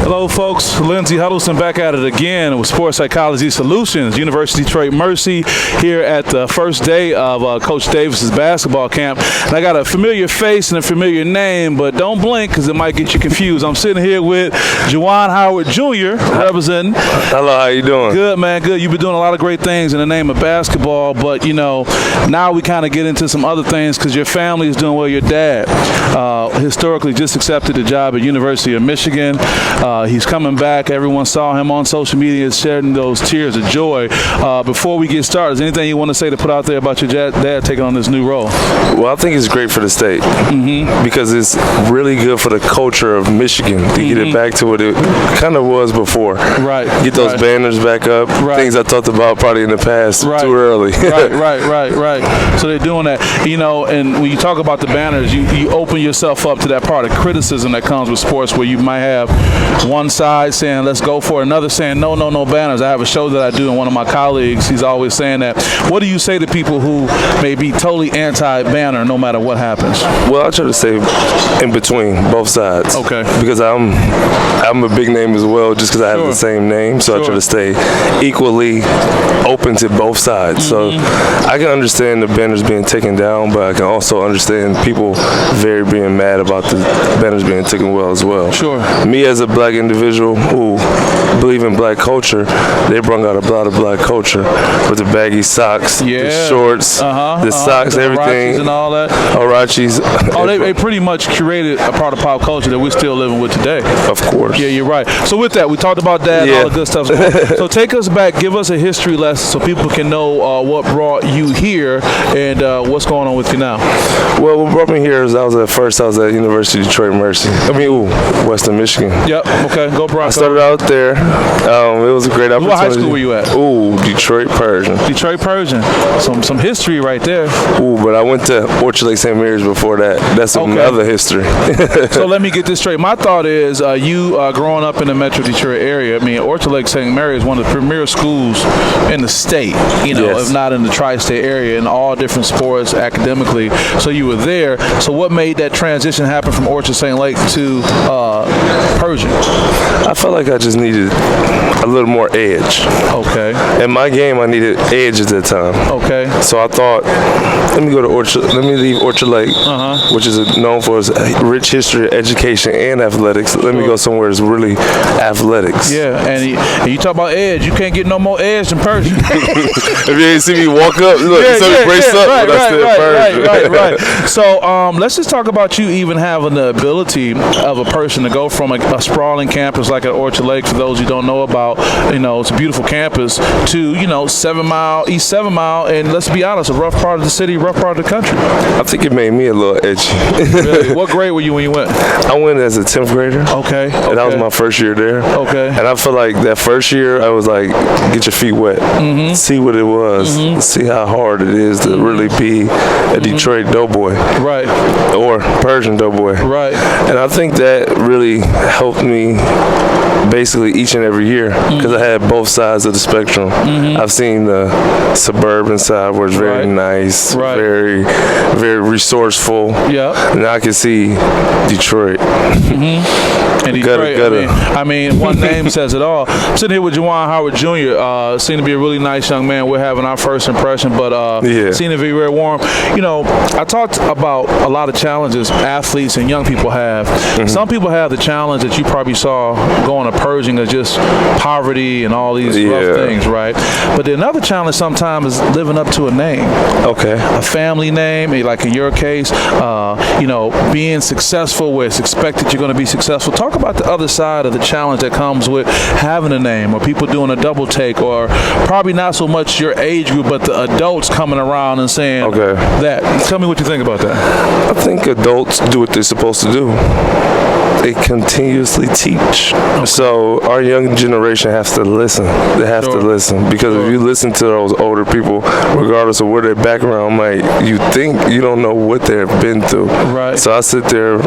Hello, folks. Lindsey Huddleston back at it again with Sports Psychology Solutions, University of Detroit Mercy, here at the first day of Coach Davis's basketball camp. And I got a familiar face and a familiar name, but don't blink because it might get you confused. I'm sitting here with Juwan Howard Jr. representing. Hello, how you doing? Good, man, good. You've been doing a lot of great things in the name of basketball, but, you know, now we kind of get into some other things because your family is doing well. Your dad historically just accepted a job at University of Michigan. He's coming back. Everyone saw him on social media sharing those tears of joy. Before we get started, is anything you want to say to put out there about your dad taking on this new role? Well, I think it's great for the state because it's really good for the culture of Michigan to get it back to what it kind of was before. Right. Get those banners back up. Right. Things I talked about probably in the past too early. right. So they're doing that. You know, and when you talk about the banners, you open yourself up to that part of criticism that comes with sports where you might have one side saying, let's go for it, another saying, no banners. I have a show that I do, and one of my colleagues, he's always saying that. What do you say to people who may be totally anti-banner no matter what happens? Well, I try to stay in between both sides. Okay. Because I'm a big name as well, just because I have the same name. So I try to stay equally open to both sides. So I can understand the banners being taken down, but I can also understand people being mad about the banners being taken as well. Sure. Me as a black individual who believe in black culture, they brought out a lot of black culture with the baggy socks, the shorts, the socks, the everything. Harachis and all that. Harachis. Oh, they pretty much curated a part of pop culture that we're still living with today. Of course. Yeah, you're right. So with that, we talked about that and all the good stuff. So take us back, give us a history lesson so people can know what brought you here and what's going on with you now. Well, what brought me here is I was at University of Detroit Mercy. Western Michigan. Yep. Okay. Go Broncos. I started out there. It was a great opportunity. What high school were you at? Detroit Persian. Detroit Persian. Some history right there. But I went to Orchard Lake St. Mary's before that. That's another history. So let me get this straight. My thought is you growing up in the Metro Detroit area, Orchard Lake St. Mary is one of the premier schools in the state, if not in the tri-state area, in all different sports academically. So you were there. So what made that transition happen from Orchard St. Lake to Persian? I felt like I just needed a little more edge. Okay. In my game, I needed edge at that time. Okay. So I thought, let me leave Orchard Lake, which is known for its rich history, education, and athletics. Let me go somewhere that's really athletics. Yeah, and you talk about edge. You can't get no more edge than Persian. If you ain't see me walk up, look, brace up, but I still Persian. Right. So let's just talk about you even having the ability of a person to go from a sprawling campus like at Orchard Lake, for those you don't know about, it's a beautiful campus, to, 7 Mile, East 7 Mile, and let's be honest, a rough part of the city, rough part of the country. I think it made me a little edgy. Really? What grade were you when you went? I went as a 10th grader. Okay. And that was my first year there. Okay. And I feel like that first year, I was like, get your feet wet. See what it was. See how hard it is to really be a Detroit doughboy. Right. Or Persian doughboy. Right. And I think that really helped me basically each and every year because I had both sides of the spectrum. I've seen the suburban side where it's very nice, very, very resourceful. Yeah. And I can see Detroit. And Detroit, one name says it all. I'm sitting here with Juwan Howard Jr. Seemed to be a really nice young man. We're having our first impression, but seemed to be very warm. I talked about a lot of challenges athletes and young people have. Some people have the challenge that you probably saw going to Pershing of just poverty and all these rough things, right? But then another challenge sometimes is living up to a name. Okay. A family name, like in your case, being successful where it's expected you're going to be successful. Talk about the other side of the challenge that comes with having a name, or people doing a double take, or probably not so much your age group, but the adults coming around and saying that. Tell me what you think about that. I think adults do what they're supposed to do. They continuously teach. So our young generation has to listen. They have to listen, because if you listen to those older people, regardless of where their background might, you think you don't know what they've been through. Right. So I sit there,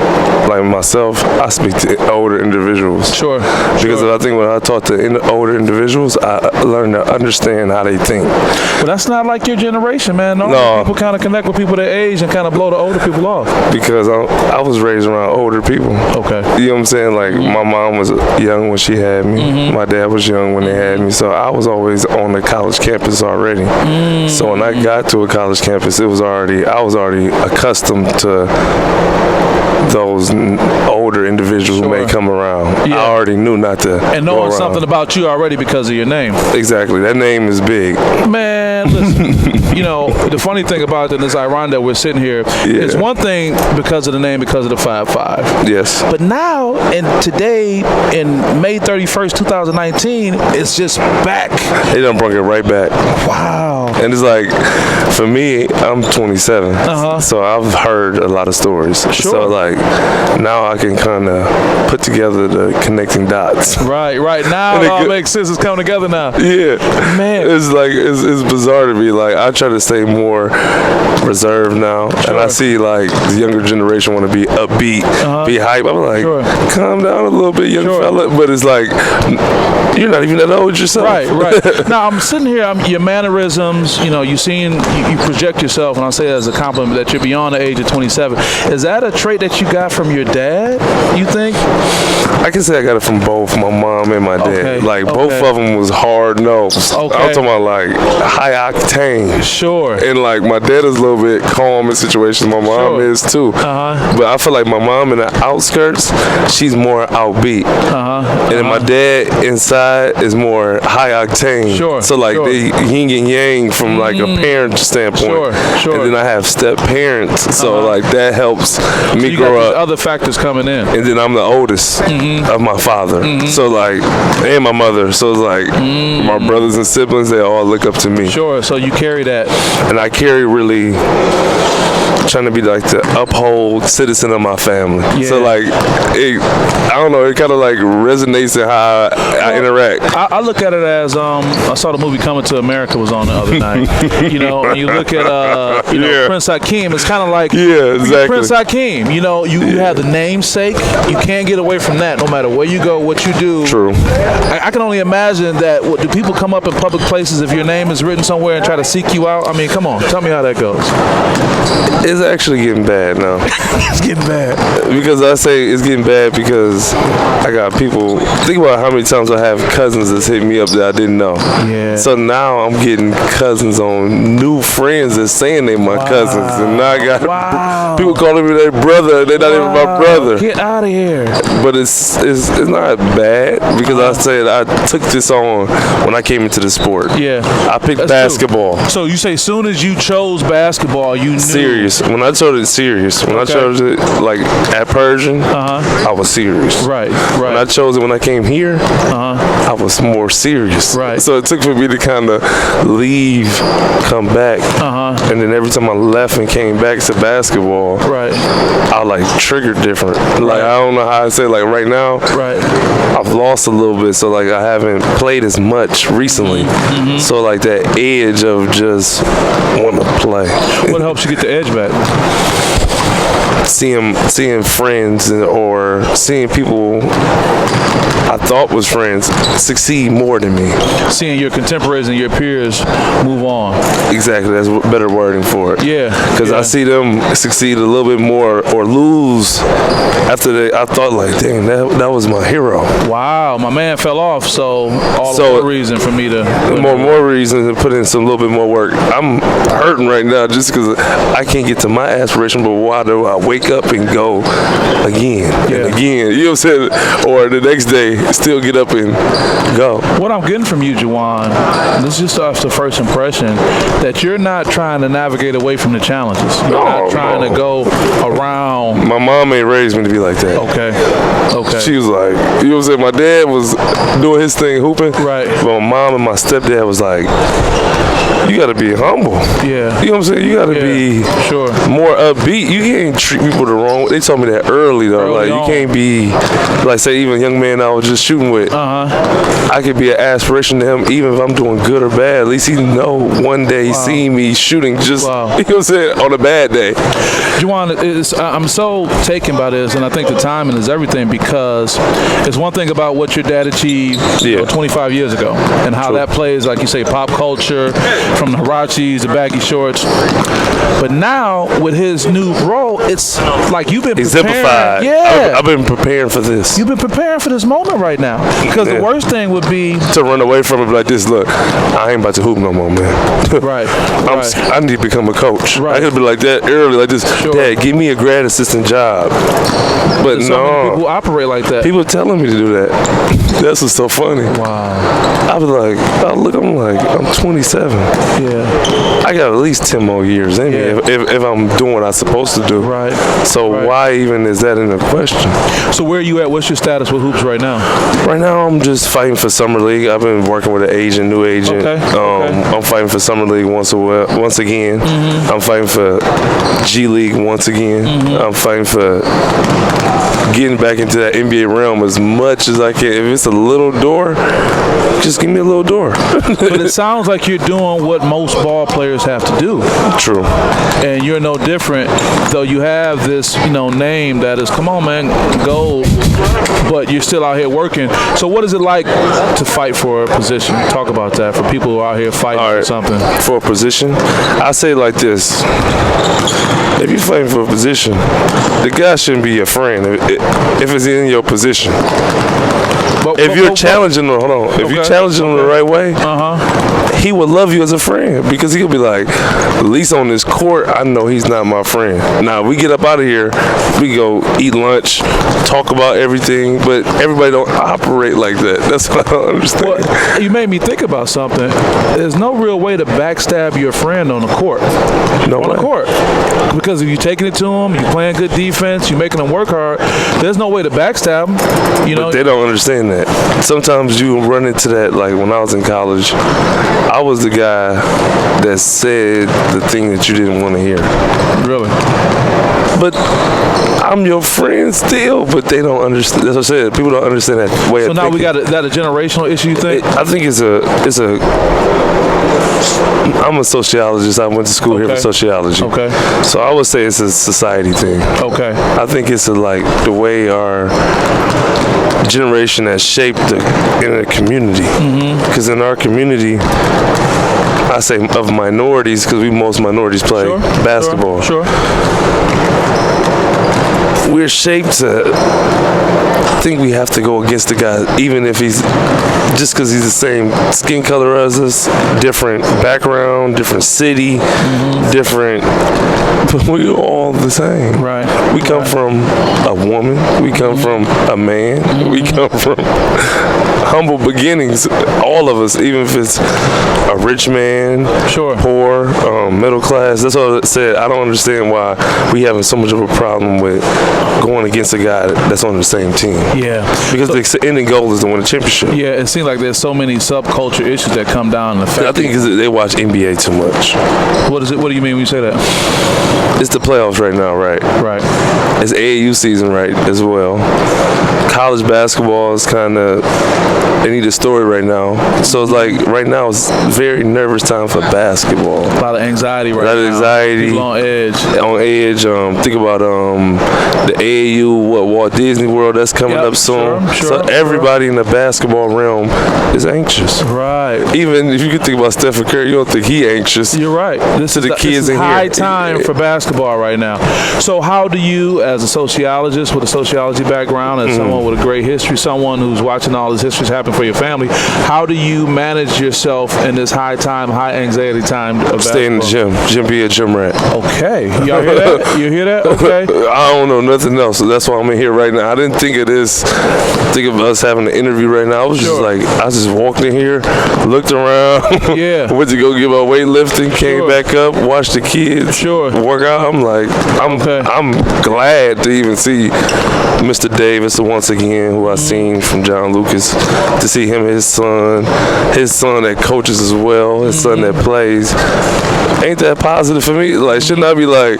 like myself, I speak to older individuals. Sure. Because I think when I talk to older individuals, I learn to understand how they think. But that's not like your generation, man. No. People kind of connect with people their age and kind of blow the older people off. Because I was raised around older people. Okay. Okay. You know what I'm saying? Like, my mom was young when she had me. My dad was young when they had me. So I was always on the college campus already. So when I got to a college campus, I was already accustomed to those older individuals who may come around. Yeah. I already knew not to. And knowing something about you already because of your name. Exactly. That name is big. Man, listen, you know, the funny thing about it, and it's ironic that we're sitting here, it's one thing because of the name, because of the 5'5". Yes. But now, and today, in May 31st, 2019, it's just back. They done brought it right back. Wow. And it's like, for me, I'm 27, so I've heard a lot of stories. Sure. So, like, now I can kind of put together the connecting dots. Right. Now it all makes sense. It's coming together now. Yeah. Man. It's like, it's bizarre to me. Like, I try to stay more reserved now. Sure. And I see, like, the younger generation want to be upbeat, be hype. I'm like, calm down a little bit, young fella. But it's like, you're not even that old yourself. Right. Now, I'm sitting here, your mannerisms, you know, you project yourself, and I say that as a compliment, that you're beyond the age of 27. Is that a trait that you got from your dad, you think? I can say I got it from both my mom and my dad. Like, both of them was hard-nosed. I'm talking about, like, high-octane. Sure. And, like, my dad is a little bit calm in situations. My mom is, too. But I feel like my mom in the outskirts, she's more outbeat. And then my dad inside is more high-octane. Sure. So, like, they yin and yang from, like, a parent standpoint. Sure. And then I have step-parents. So, like, that helps me grow up. Other factors coming in. And then I'm the oldest of my father. So, like, and my mother. So, it's like, my brothers and siblings, they all look up to me. Sure. So, you carry that. And I carry really trying to be like the uphold citizen of my family. So, like, I don't know, it kind of like resonates in how I interact. I look at it as I saw the movie Coming to America was on the other night. You know, and you look at Prince Hakeem, it's kind of like Prince Hakeem. You know, you have the namesake. You can't get away from that no matter where you go, what you do. True. I can only imagine that. Do people come up in public places if your name is written somewhere and try to seek you out? I mean, come on, tell me how that goes. It's actually getting bad now. It's getting bad. Because I say it's getting bad because I got people. Think about how many times I have cousins that's hit me up that I didn't know. Yeah. So now I'm getting cousins on new friends that's saying they my cousins, and now I got people calling me their brother. They're not even my brother. Get out of here. But it's not bad because I said I took this on when I came into the sport. Yeah. I picked basketball. True. So you say as soon as you chose basketball, you knew. Serious. When I chose it serious. When I chose it like at Persian, I was serious. Right. When I chose it when I came here, I was more serious. Right. So it took for me to kind of leave, come back, and then every time I left and came back to basketball, I like triggered different. Like I don't know how to say. Like right now, I've lost a little bit, so like I haven't played as much recently. So like that edge of just want to play. What helps you get the edge back? Seeing friends or seeing people I thought was friends succeed more than me. Seeing your contemporaries and your peers move on. Exactly, that's better wording for it. Yeah. Because I see them succeed a little bit more or lose after I thought like, dang, that was my hero. Wow, my man fell off, so more reason for me to... More reason to put in some little bit more work. I'm hurting right now just because I can't get to my aspiration, but why do I wake up and go again and again? You know what I'm saying? Or the next day, still get up and go. What I'm getting from you, Juwan, this is just off the first impression, that you're not trying to navigate away from the challenges. You're not trying to go around. My mom ain't raised me to be like that. Okay. She was like, you know what I'm saying? My dad was doing his thing, hooping. Right. But my mom and my stepdad was like, you got to be humble. Yeah. You know what I'm saying? You got to be more upbeat. You can't treat people the wrong way. They told me that early, though. Like, you can't be, like, say, even a young man I was just shooting with. I could be an aspiration to him, even if I'm doing good or bad. At least he know one day he see me shooting just, you know what I'm saying, on a bad day. Juwan, I'm so taken by this, and I think the timing is everything, because it's one thing about what your dad achieved 25 years ago and how that plays, like you say, pop culture, from the Hirachis, the baggy shorts. But now with his new role, it's like you've been exemplified. Yeah, I've been preparing for this. You've been preparing for this moment right now. Because the worst thing would be to run away from it like this. Look, I ain't about to hoop no more, man. Right. I need to become a coach. Right. I could be like that early, like this. Sure. Dad, give me a grad assistant job. But so no, many people operate like that. People telling me to do that. That's what's so funny. Wow. I was like, I'm 27. Yeah. I got at least 10 more years in me if I'm doing what I'm supposed to do. Right. So why even is that in the question? So where are you at? What's your status with hoops right now? Right now, I'm just fighting for Summer League. I've been working with an agent, new agent. Okay. I'm fighting for Summer League once again. I'm fighting for G League once again. I'm fighting for getting back into that NBA realm as much as I can. If it's a little door, just give me a little door. But it sounds like you're doing what most ball players have to do. True. And you're no different, though you have this, name that is, come on, man, gold, but you're still out here working. So what is it like to fight for a position? Talk about that for people who are out here fighting for something. For a position, I say it like this. If you're fighting for a position, the guy shouldn't be your friend if it's in your position. If you're challenging him, if you're challenging him the right way, he would love you as a friend because he'll be like, at least on this court, I know he's not my friend. Now, we get up out of here, we go eat lunch, talk about everything, but everybody don't operate like that. That's what I don't understand. Well, you made me think about something. There's no real way to backstab your friend on the court. No way. On the court. Because if you're taking it to him, you're playing good defense, you're making them work hard, there's no way to backstab them. But they don't understand that. Sometimes you run into that, like when I was in college, I was the guy that said the thing that you didn't want to hear. Really? But I'm your friend still, but they don't understand. That's what I said. People don't understand that way of thinking. So now we got that a generational issue, you think? I think it's a I'm a sociologist. I went to school here for sociology. Okay. So I would say it's a society thing. Okay. I think it's like the way our generation has shaped in a community. Because in our community, I say of minorities, because most minorities play basketball. Sure. We're shaped to think we have to go against the guy, even if he's just because he's the same skin color as us, different background, different city, different. But we're all the same. Right. We come from a woman. We come from a man. We come from humble beginnings. All of us, even if it's a rich man, poor, middle class. That's what I said. I don't understand why we having so much of a problem with going against a guy that's on the same team. Yeah. Because the ending goal is to win a championship. Yeah, it seems like there's so many subculture issues that come down in effect. I think because they watch NBA too much. What is it? What do you mean when you say that? It's the playoffs right now, right? Right. It's AAU season, right, as well. College basketball is kind of, they need a story right now. So it's like, right now it's a very nervous time for basketball. A lot of anxiety right now. A lot of anxiety. People on edge. On edge. Think about the AAU, Walt Disney World, that's coming up soon. So everybody in the basketball realm is anxious. Right. Even if you could think about Stephen Curry, you don't think he anxious. You're right. This is high time for basketball right now. So how do you, as a sociologist with a sociology background, as someone with a great history, someone who's watching all this histories happen for your family, how do you manage yourself in this high anxiety time of basketball? Stay in the gym. Be a gym rat. Okay. Y'all hear that? You hear that? Okay. I don't know nothing else, so that's why I'm in here right now. I didn't think of this. Think of us having an interview right now. I was just like, I just walked in here, looked around. Went to go give our weightlifting, came back up, watched the kids work out. I'm like, I'm glad to even see Mr. Davis once again, who I seen from John Lucas, to see him, his son that coaches as well, his son that plays. Ain't that positive for me? Like, shouldn't I be like,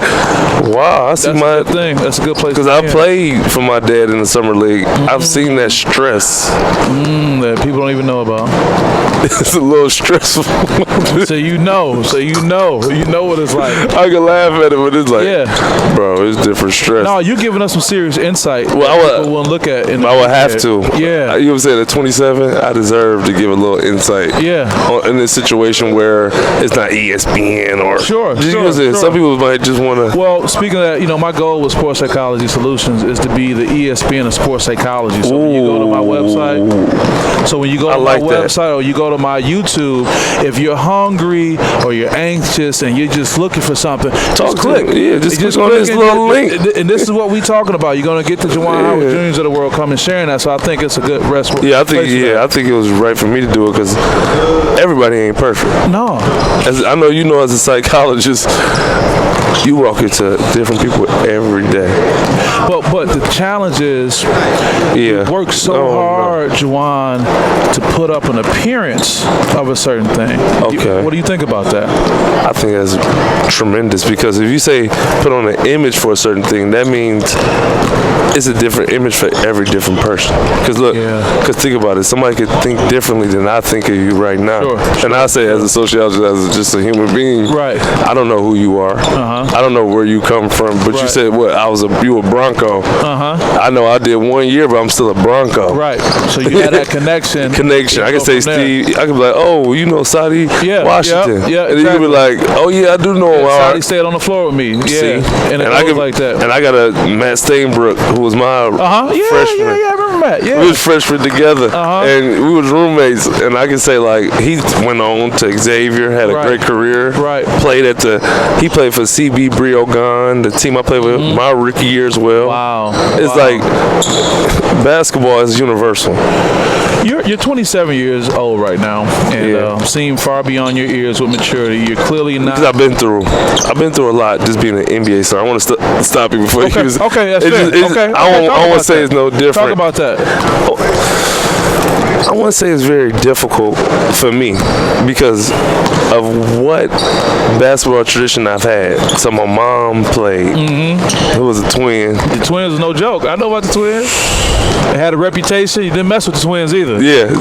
wow, I see That's a good thing. That's a good place. Because I played for my dad in the summer league. I've seen that stress that people don't even know about. It's a little stressful. So you know what it's like. I can laugh at it, but it's like, bro, it's different stress. No, you're giving us some serious insight. Well, people won't look at that. I would have to. Yeah. You know what I'm saying? At 27, I deserve to give a little insight. Yeah. In this situation where it's not ESPN or. Sure. Some people might just want to. Well, speaking of that, my goal with Sports Psychology Solutions is to be the ESPN of sports psychology. So when you go to my website, or you go to my YouTube, if you're hungry or you're anxious and you're just looking for something, just click. Just click on this little link. And this is what we're talking about. You're going to get the Juwan Howard Jr.'s of the world coming sharing that. So I think it's a good rest. I think it was right for me to do it because everybody ain't perfect. No. I know as a psychologist, you walk into different people every day. But the challenge is, you work so hard, Juwan, to put up an appearance of a certain thing. Okay. What do you think about that? I think that's tremendous because if you say put on an image for a certain thing, that means it's a different image for every different person. Because look, think about it. Somebody could think differently than I think of you right now. Sure. And I say as a sociologist, as just a human being, right? I don't know who you are. I don't know where you come from. But you said what? You a Bronco. I know I did 1 year, but I'm still a Bronco. Right. So you had that connection. I can say Steve. I can be like, oh, Sadie Washington. Yeah. And you can be like, oh yeah, I do know him. Sadie stayed on the floor with me. See? And I goes like that. And I got a Matt Stainbrook who was my freshman. Yeah, I remember Matt. Yeah. We was freshmen together, and we was roommates. And I can say like he went on to Xavier, had a great career. Right. He played for CB Briogan, the team I played with my rookie year as well. Wow. It's like basketball is universal. You're 27 years old right now, and seem far beyond your years with maturity. You're clearly not. Because I've been through a lot just being an NBA star. I want to stop you before you. Okay, that's fair. I want to say it's no different. Talk about that. I want to say it's very difficult for me because of what basketball tradition I've had. So my mom played. It was a twin. The Twins was no joke. I know about the Twins. They had a reputation. You didn't mess with the Twins either. Yeah.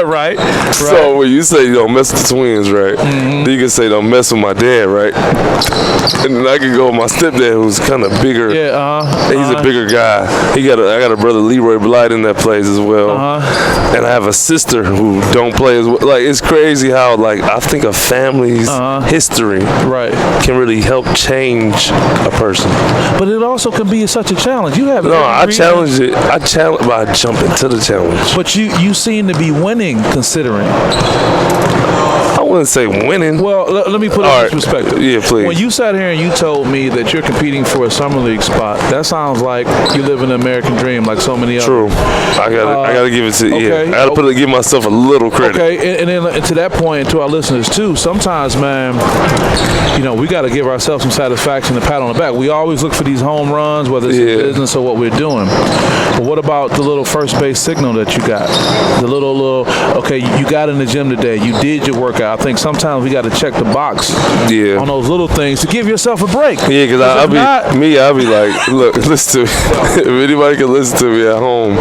Right. So when you say you don't mess with the Twins, right? Then you can say don't mess with my dad, right? And then I can go with my stepdad, who's kind of bigger. Yeah. He's a bigger guy. I got a brother Leroy Blyden that plays as well. And I have a sister who don't play as well. Like it's crazy how I think a family's history can really help change a person. But it also can be such a challenge. You have I challenge it. I jump into the challenge. But you seem to be winning considering. I wouldn't say winning. Well, let me put it in perspective. Yeah, please. When you sat here and you told me that you're competing for a summer league spot, that sounds like you live in the American dream, like so many others. True. I gotta give it to you. I gotta give myself a little credit. Okay, and then to that point, and to our listeners too. Sometimes, man, we got to give ourselves some satisfaction and pat on the back. We always look for these home runs, whether it's in business or what we're doing. But what about the little first base signal that you got? The little. Okay, you got in the gym today. You did your workout. I think sometimes we got to check the box on those little things to give yourself a break. Yeah, because I'll be like, look, listen to me. If anybody can listen to me at home,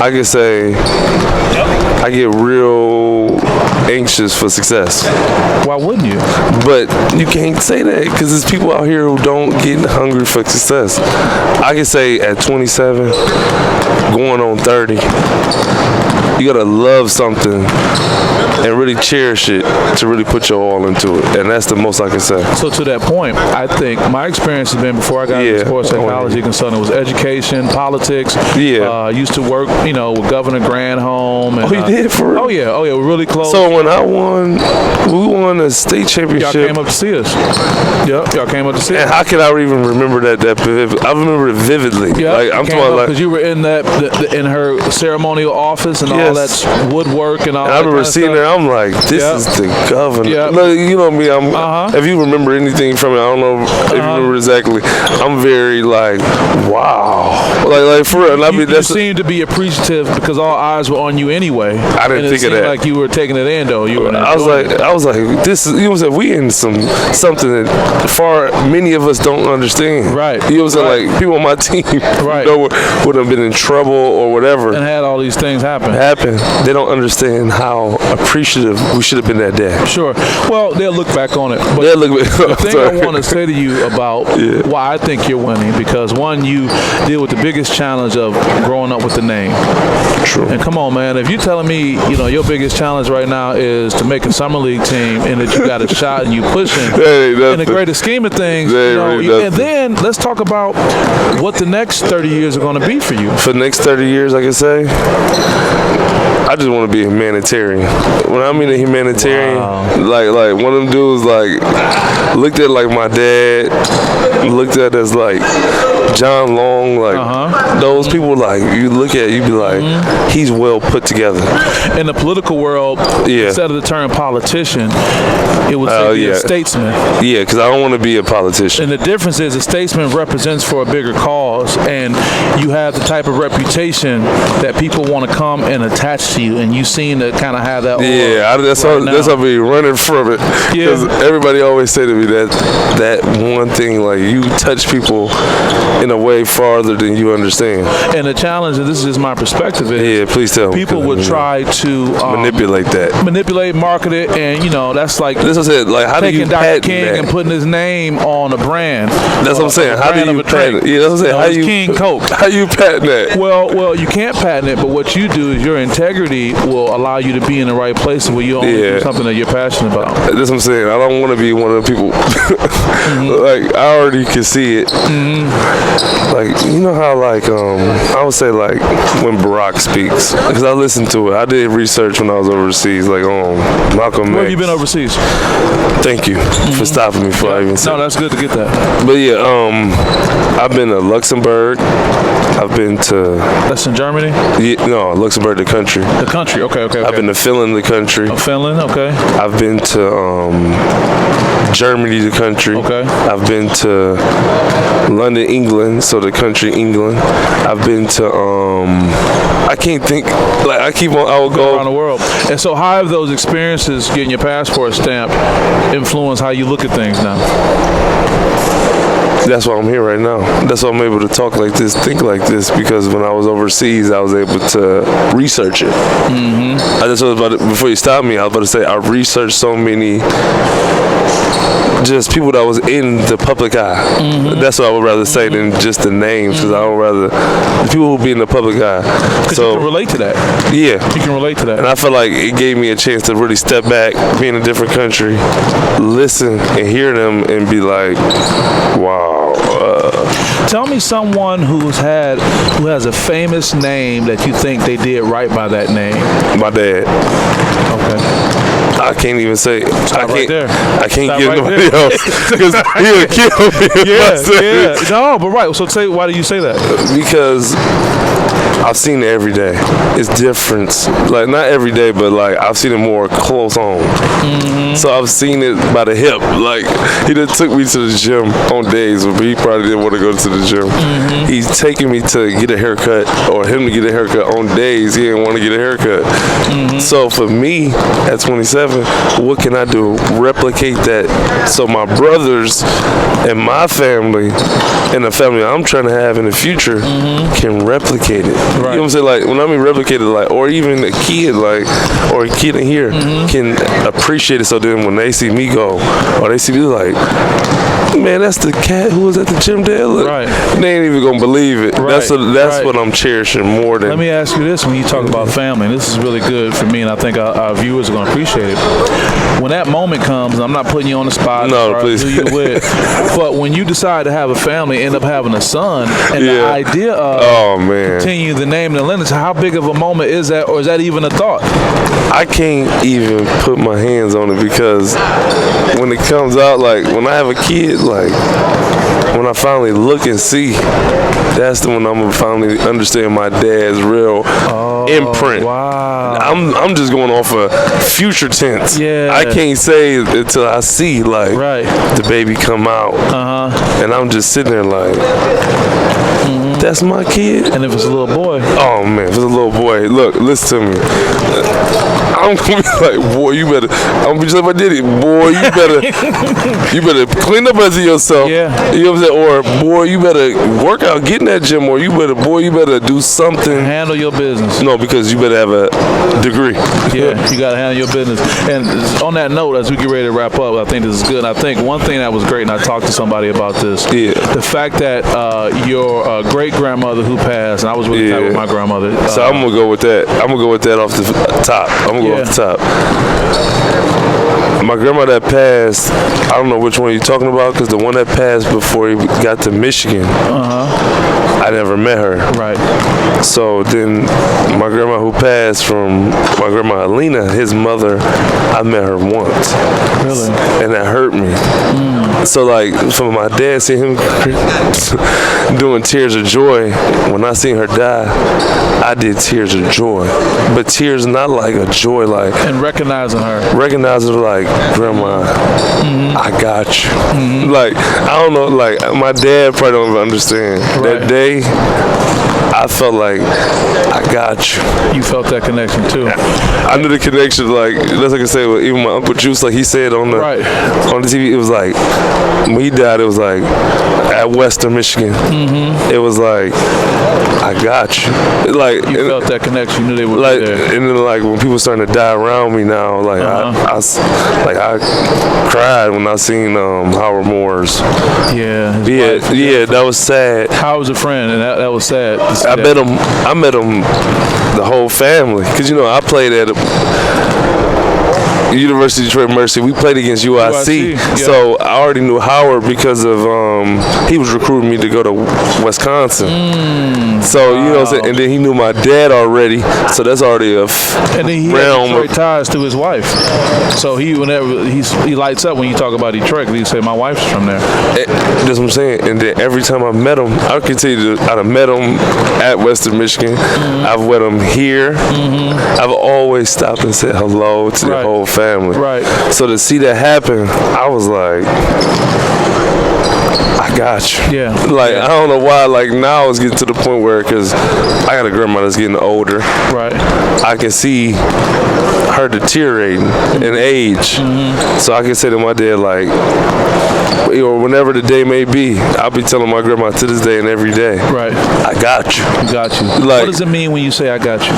I can say I get real anxious for success. Why wouldn't you? But you can't say that because there's people out here who don't get hungry for success. I can say at 27, going on 30, you gotta love something and really cherish it to really put your all into it. And that's the most I can say. So to that point, I think my experience has been before I got into sports psychology consulting was education, politics. Used to work, with Governor Granholm. And, you did for real? Oh yeah, we're really close. So when we won a state championship. Y'all came up to see us. Yep, y'all came up to see us. And how can I even remember that vividly? I remember it vividly. Yeah, I'm talking because you were in in her ceremonial office and all that woodwork and all that. I remember seeing her. I'm like, this is the governor. Yep. Look, you know me. If you remember anything from it, I don't know if you remember exactly. I'm very wow, like for real. And you seem to be appreciative because all eyes were on you anyway. I didn't think of that. Like you were taking it in though. I was like, this is. We in something that many of us don't understand. Right. You know what I'm saying? Like people on my team, would have been in trouble or whatever, and had all these things happen. happened, they don't understand how appreciative we should have been that day. Sure. Well, they'll look back on it. But the thing I want to say to you about why I think you're winning, because one, you deal with the biggest challenge of growing up with the name. True. And come on, man, if you telling me, your biggest challenge right now is to make a summer league team and that you got a shot and you pushing in the greater scheme of things, and then let's talk about what the next 30 years are going to be for you. For the next 30 years, I can say, I just want to be a humanitarian. When I mean a humanitarian, like one of them dudes looked at like my dad, looked at as like John Long, those people you look at, you be like, he's well put together. In the political world, instead of the term politician, it would say a statesman. Yeah, because I don't want to be a politician. And the difference is a statesman represents for a bigger cause, and you have the type of reputation that people want to come and attach to you, and you seem to kind of have that. That's why I be running from it. Because everybody always say to me that one thing, like you touch people in a way farther than you understand. And the challenge, and this is just my perspective, is please tell me. People would try to manipulate, market it, and that's like this is it. Like how do you taking Dr. King and putting his name on a brand. That's what I'm saying. How do you patent it? Yeah, that's what I'm saying. How you King Coke? How you patent that? Well, you can't patent it, but what you do is your integrity will allow you to be in the right place where you only do something that you're passionate about. That's what I'm saying. I don't want to be one of the people. Like I already can see it. Like how I would say when Barack speaks, because I listened to it. I did research when I was overseas, Malcolm X. Where have you been overseas? Thank you for stopping me before I even said. No, that's good to get that. But I've been to Luxembourg. I've been to. That's in Germany? Yeah, no, Luxembourg, the country. The country, okay. I've been to Finland, the country. Oh, Finland, okay. I've been to Germany, the country. Okay. I've been to London, England, so the country, England. I've been to I can't think. I will go around the world. And so, how have those experiences, getting your passport stamp, influenced how you look at things now? That's why I'm here right now. That's why I'm able to talk like this, think like this, because when I was overseas, I was able to research it. I just was about to, before you stopped me, I was about to say I researched so many just people that was in the public eye. That's what I would rather say than just the names, because I would rather the people who be in the public eye. So you can relate to that. Yeah, you can relate to that. And I feel like it gave me a chance to really step back, be in a different country, listen and hear them, and be like, wow. Tell me someone who has a famous name that you think they did right by that name. My dad. Okay. I can't even say. I can't give nobody else because he would kill me. Yeah. No, but right. So why do you say that? Because I've seen it every day. It's different. Like not every day, but I've seen it more close on. So I've seen it by the hip. Like he done took me to the gym on days where he probably didn't want to go to the gym. He's taking me to get a haircut, or him to get a haircut on days he didn't want to get a haircut. So for me at 27, what can I do? Replicate that so my brothers and my family and the family I'm trying to have in the future can replicate it. Right. You know what I'm saying? Like when I mean replicate it, or even a kid, or a kid in here can appreciate it. So then when they see me go, or they see me man, that's the cat who was at the gym there. Look, they ain't even gonna believe it. Right. That's what I'm cherishing more than. Let me ask you this: when you talk about family, and this is really good for me, and I think our viewers are gonna appreciate it. When that moment comes, and I'm not putting you on the spot. No, please. Who you with, but when you decide to have a family, end up having a son, and the idea of continue the name and the lineage, how big of a moment is that, or is that even a thought? I can't even put my hands on it, because when it comes out, when I have a kid, when I finally look and see, that's when I'm gonna finally understand my dad's real imprint. Wow. I'm just going off of future tense. Yeah. I can't say until I see the baby come out, and I'm just sitting there That's my kid. And if it's a little boy. Oh man, if it's a little boy, look, listen to me. I'm gonna be like, boy, you better. I'm gonna be just like I did it, boy. You better clean up after yourself. Yeah. You know what I'm saying? Or boy, you better work out, get in that gym. Or you better do something. Handle your business. No, because you better have a degree. Yeah, you gotta handle your business. And on that note, as we get ready to wrap up, I think this is good. I think one thing that was great, and I talked to somebody about this. Yeah. The fact that your great grandmother who passed, and I was really tight with my grandmother. So I'm gonna go with that. I'm gonna go with that off the top. I'm gonna go off the top. My grandma that passed, I don't know which one you're talking about, because the one that passed before he got to Michigan, I never met her. Right. So then my grandma who passed from my grandma Alina, his mother, I met her once. Really? And that hurt me. So like from my dad, seeing him doing tears of joy, when I seen her die, I did tears of joy. But tears not like a joy like. And recognizing her. Recognizing her like, grandma, I got you. Like, I don't know, like my dad probably don't even understand. Right. That day, I felt like I got you. You felt that connection too. I knew the connection. Like that's like I say. Well, even my Uncle Juice, like he said on the TV, it was like when he died. It was like at Western Michigan. It was like I got you. Like you felt that connection. You knew they would like, be there. and then like when people starting to die around me now, like I cried when I seen Howard Moore's. Yeah. Yeah, that was sad. How was a friend, and that was sad. I met him, the whole family, because I played at University of Detroit Mercy. We played against UIC. So I already knew Howard because of he was recruiting me to go to Wisconsin. So you know what I'm saying? And then he knew my dad already, so that's already a and then he realm had Detroit ties to his wife. So whenever he lights up when you talk about Detroit, he say my wife's from there. That's what I'm saying. And then every time I met him, I can tell you that I've met him at Western Michigan. I've met him here. I've always stopped and said hello to the whole family. Right. So to see that happen, I was like, I got you. Yeah. Like, I don't know why, like, now it's getting to the point where, because I got a grandma that's getting older. Right. I can see her deteriorating in age. So I can say to my dad, like, whenever the day may be, I'll be telling my grandma to this day and every day. Right. I got you. I got you. Like, what does it mean when you say I got you?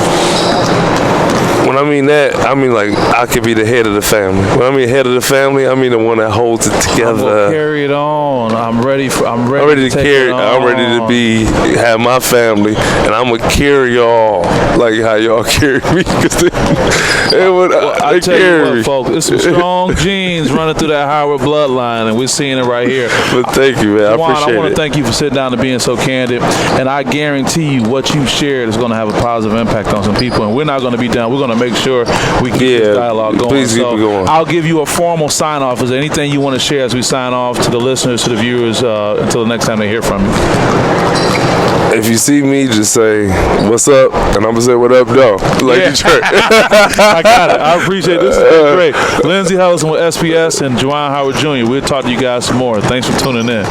When I mean that, I mean like I could be the head of the family. When I mean head of the family, I mean the one that holds it together. I'm gonna carry it on. I'm ready to carry. I'm ready to have my family, and I'm gonna carry y'all like how y'all carry me. I tell you what, folks, it's some strong genes running through that Howard bloodline, and we're seeing it right here. But thank you, man. Juwan, I appreciate it. I want to thank you for sitting down and being so candid, and I guarantee you what you shared is going to have a positive impact on some people, and we're not going to be done. We're going to make sure we keep this dialogue going. Please keep it going. I'll give you a formal sign-off. Is there anything you want to share as we sign off to the listeners, to the viewers, until the next time they hear from you? If you see me, just say, what's up? And I'm going to say, what up, though? Like Detroit. I got it. I appreciate this. This is great. Lindsey Hellison with SPS and Juwan Howard Jr. We'll talk to you guys some more. Thanks for tuning in.